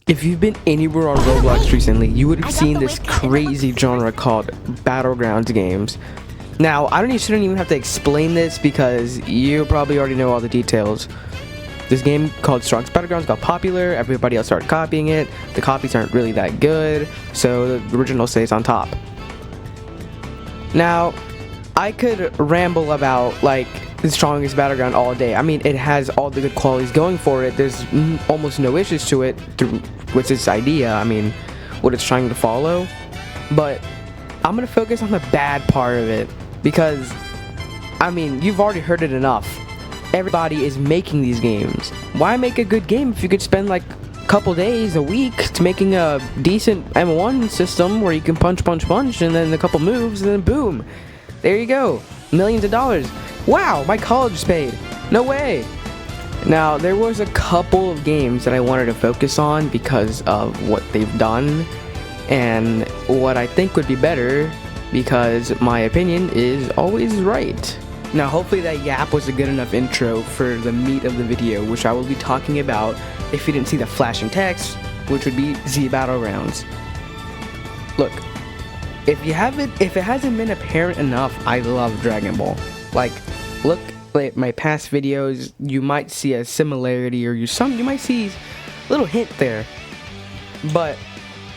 If you've been anywhere on Roblox recently, you would have seen this crazy genre called Battlegrounds games. Now, shouldn't even have to explain this because you probably already know all the details. This game called Strong's Battlegrounds got popular, everybody else started copying it, the copies aren't really that good, so the original stays on top. Now, I could ramble about like the strongest battleground all day. I mean, it has all the good qualities going for it. There's almost no issues to it with its idea. I mean, what it's trying to follow. But I'm gonna focus on the bad part of it because, I mean, you've already heard it enough. Everybody is making these games. Why make a good game if you could spend like a couple days, a week to making a decent M1 system where you can punch, and then a couple moves, and then boom, there you go, millions of dollars. Wow, my college is paid. No way. Now, there was a couple of games that I wanted to focus on because of what they've done and what I think would be better, because my opinion is always right. Now, hopefully that yap was a good enough intro for the meat of the video, which I will be talking about if you didn't see the flashing text, which would be Z Battlegrounds. Look, if it hasn't been apparent enough, I love Dragon Ball. Like, look at my past videos, you might see a similarity, or you might see a little hint there. But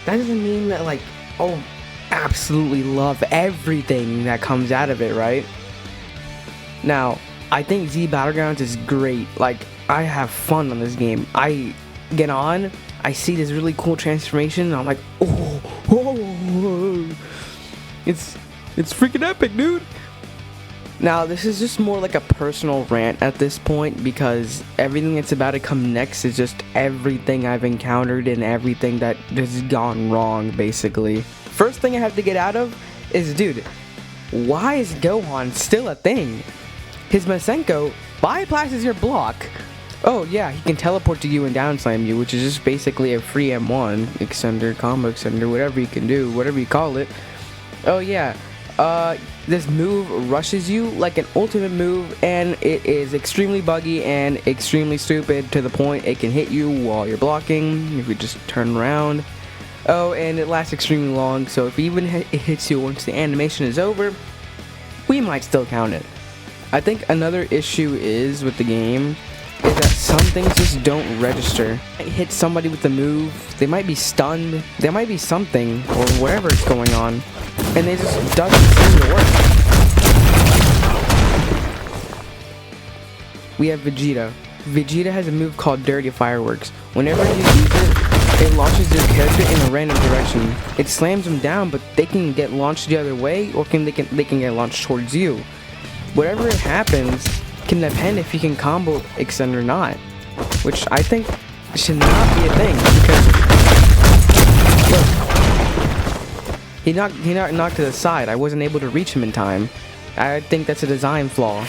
that doesn't mean that, like, oh, absolutely love everything that comes out of it, right? Now, I think Z Battlegrounds is great. Like, I have fun on this game. I get on, I see this really cool transformation, and I'm like, oh, it's freaking epic, dude. Now, this is just more like a personal rant at this point, because everything that's about to come next is just everything I've encountered and everything that has gone wrong, basically. First thing I have to get out of is, dude, why is Gohan still a thing? His Masenko bypasses your block. Oh yeah, he can teleport to you and down slam you, which is just basically a free M1 extender, combo extender, whatever you can do, whatever you call it. Oh yeah, this move rushes you like an ultimate move, and it is extremely buggy and extremely stupid to the point it can hit you while you're blocking if you just turn around. Oh, and it lasts extremely long, so if even it hits you once the animation is over, we might still count it. I think another issue is with the game is that some things just don't register. Hit somebody with the move, they might be stunned, there might be something or whatever is going on, and it just doesn't seem to work. We have Vegeta. Vegeta has a move called Dirty Fireworks. Whenever you use it launches their character in a random direction. It slams them down, but they can get launched the other way, or they can get launched towards you. Whatever happens can depend if you can combo extend or not, which I think should not be a thing, because look, he knocked to the side. I wasn't able to reach him in time. I think that's a design flaw.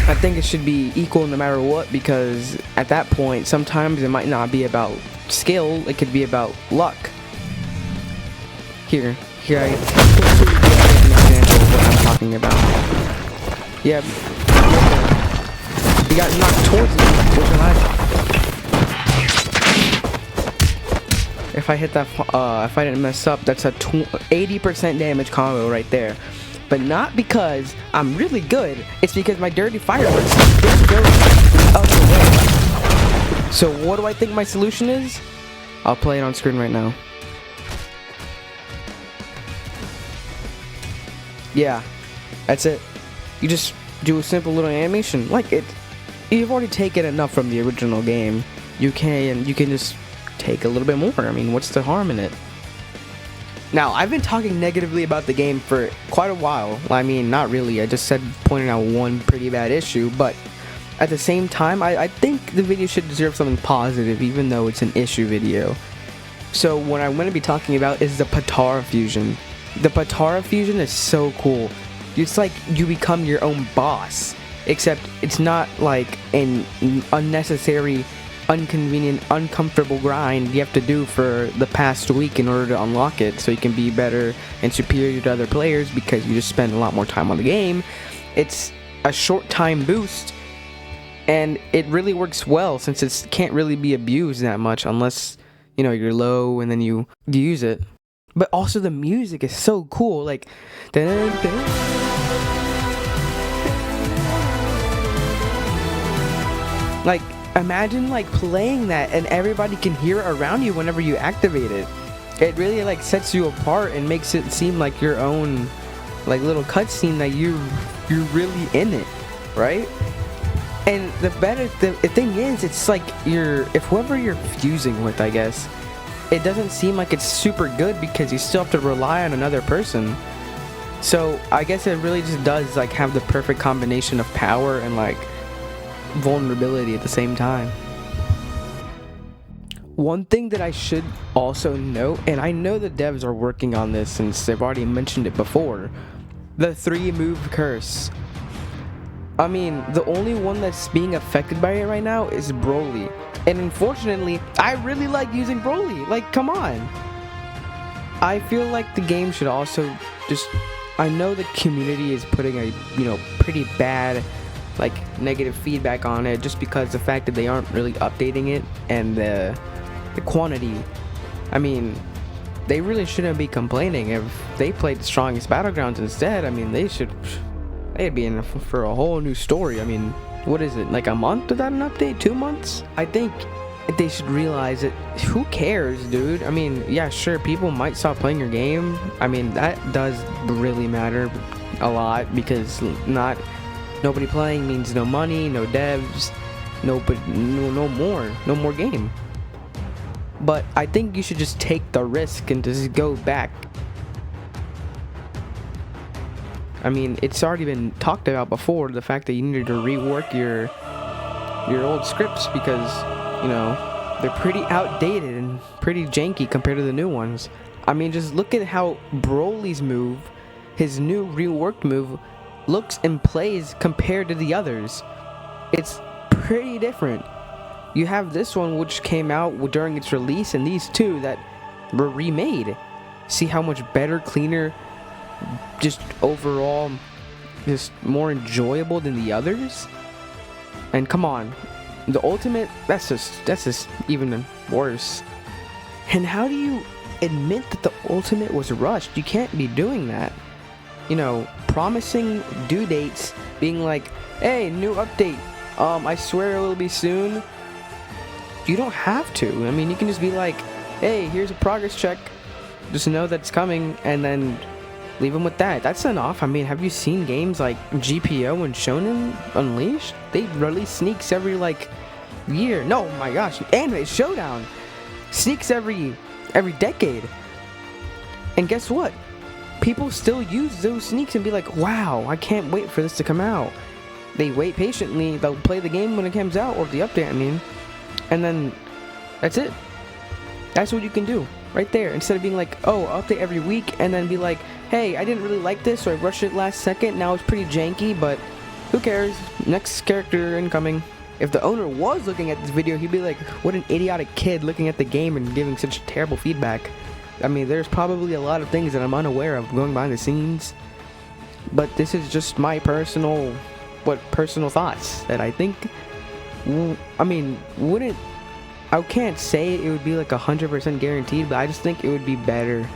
I think it should be equal no matter what, because at that point sometimes it might not be about skill, it could be about luck. Here I hopefully get an example of what I'm talking about. Yeah, he got knocked towards me, which if I hit that, if I didn't mess up, that's a 80% damage combo right there. But not because I'm really good, it's because my Dirty Fireworks didn't go the other way. So what do I think my solution is? I'll play it on screen right now. Yeah, that's it. You just do a simple little animation. Like it, you've already taken enough from the original game. You can just take a little bit more. I mean, what's the harm in it? Now, I've been talking negatively about the game for quite a while. I mean, not really. I just pointed out one pretty bad issue, but at the same time, I think the video should deserve something positive, even though it's an issue video. So what I'm going to be talking about is the Potara fusion. The Potara fusion is so cool. It's like you become your own boss, except it's not like an unnecessary, inconvenient, uncomfortable grind you have to do for the past week in order to unlock it so you can be better and superior to other players, because you just spend a lot more time on the game. It's a short time boost and it really works well since it can't really be abused that much unless, you know, you're low and then you use it. But also the music is so cool, like dun, dun. Like imagine like playing that and everybody can hear it around you whenever you activate it. It really like sets you apart and makes it seem like your own like little cutscene that you're really in it, right? And the thing is, it's like if whoever you're fusing with, I guess, it doesn't seem like it's super good because you still have to rely on another person. So I guess it really just does like have the perfect combination of power and like vulnerability at the same time. One thing that I should also note, and I know the devs are working on this since they've already mentioned it before, the 3-move curse. I mean, the only one that's being affected by it right now is Broly. And unfortunately, I really like using Broly. Like, come on. I feel like the game should also just... I know the community is putting a, you know, pretty bad, like, negative feedback on it just because the fact that they aren't really updating it and the quantity. I mean, they really shouldn't be complaining. If they played the Strongest Battlegrounds instead, I mean, they'd be in for a whole new story. I mean, what is it, like a month without an update? 2 months? I think they should realize that who cares, dude? I mean, yeah, sure, people might stop playing your game. I mean, that does really matter a lot because nobody playing means no money, no devs, no more game. But I think you should just take the risk and just go back. I mean, it's already been talked about before, the fact that you needed to rework your old scripts because, you know, they're pretty outdated and pretty janky compared to the new ones. I mean, just look at how Broly's move, his new reworked move, looks and plays compared to the others. It's pretty different. You have this one which came out during its release and these two that were remade. See how much better, cleaner, just overall just more enjoyable than the others? And come on, the ultimate, that's just even worse. And how do you admit that the ultimate was rushed? You can't be doing that. You know, promising due dates, being like, hey, new update, I swear it will be soon. You don't have to. I mean, you can just be like, hey, here's a progress check, just know that it's coming, and then leave them with that. That's enough. I mean, have you seen games like GPO and Shonen Unleashed? They release sneaks every like year. No, my gosh, Anime Showdown sneaks every decade. And guess what? People still use those sneaks and be like, wow, I can't wait for this to come out. They wait patiently. They'll play the game when it comes out, or the update, I mean, and then that's it. That's what you can do right there, instead of being like, oh, update every week, and then be like, hey, I didn't really like this, or I rushed it last second, now it's pretty janky, but who cares, next character incoming. If the owner was looking at this video, he'd be like, what an idiotic kid looking at the game and giving such terrible feedback. I mean, there's probably a lot of things that I'm unaware of going behind the scenes, but this is just my personal thoughts that I think, I mean, I can't say it would be like 100% guaranteed, but I just think it would be better.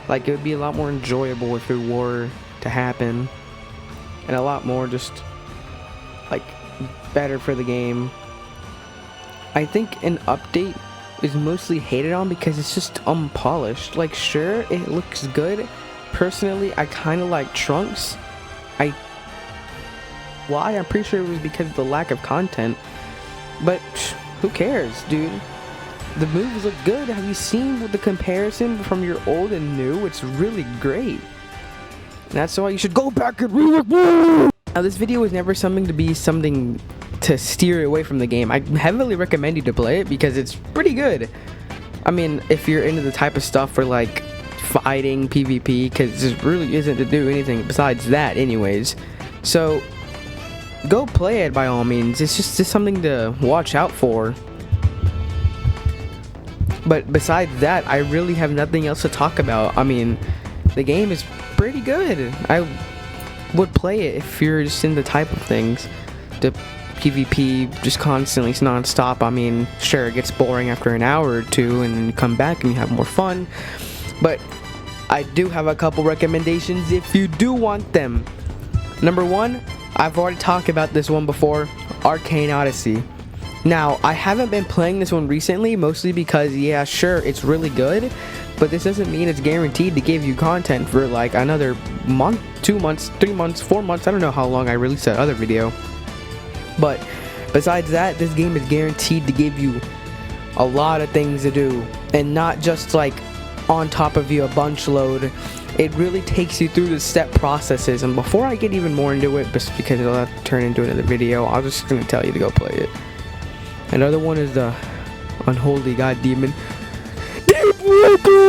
Like, it would be a lot more enjoyable if it were to happen, and a lot more just like better for the game. I think an update is mostly hated on because it's just unpolished. Like, sure, it looks good. Personally, I kind of like Trunks. Why? I'm pretty sure it was because of the lack of content. But who cares, dude? The movies look good. Have you seen the comparison from your old and new? It's really great. And that's why you should go back and rework. Now, this video was never something to steer away from the game. I heavily recommend you to play it because it's pretty good. I mean, if you're into the type of stuff for like fighting PvP, because there really isn't to do anything besides that anyways. So go play it by all means. It's just something to watch out for. But besides that, I really have nothing else to talk about. I mean, the game is pretty good. I would play it if you're just in the type of things to PvP just constantly, it's non-stop. I mean, sure, it gets boring after an hour or two, and then you come back and you have more fun. But I do have a couple recommendations if you do want them. Number one, I've already talked about this one before, Arcane Odyssey. Now, I haven't been playing this one recently, mostly because, yeah, sure, it's really good, but this doesn't mean it's guaranteed to give you content for like another month, 2 months, 3 months, 4 months. I don't know how long I released that other video. But besides that, this game is guaranteed to give you a lot of things to do, and not just like on top of you a bunch load. It really takes you through the step processes. And before I get even more into it, just because it'll have to turn into another video, I'm just gonna tell you to go play it. Another one is the Unholy God Demon. Deep Waker!